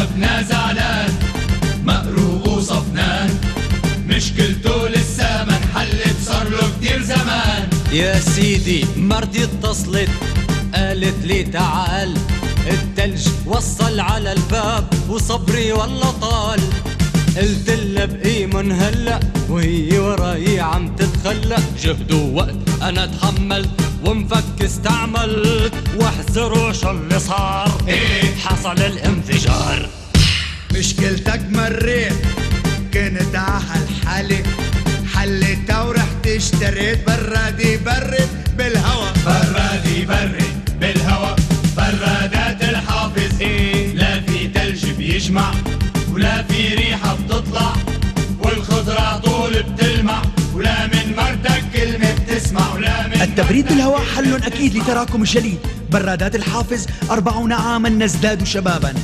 صاحبنا زعلان مقروق وصفنان، مشكلته لسه ما انحلت صار له كتير زمان. يا سيدي مرتي اتصلت قالت لي تعال، التلج وصل على الباب وصبري والله طال. قلت لها بقي من هلا وهي وراي عم تتخلى، جهد ووقت انا تحملت ومفك استعملت، واحذروا شو اللي صار حصل الانفجار. مشكلتك مريت كنت عالحالة، حليتها ورحت اشتريت برادي برد بالهوا. برادي برد بالهوا، برادات الحافظ لا في تلج بيجمع ولا في ريحة بتطلع، والخضرة طول بتلمع، ولا من مرتك كلمة بتسمع، ولا من التبريد بالهواء حل أكيد لتراكم الجليد. برادات الحافظ 40 عاما نزداد شبابا.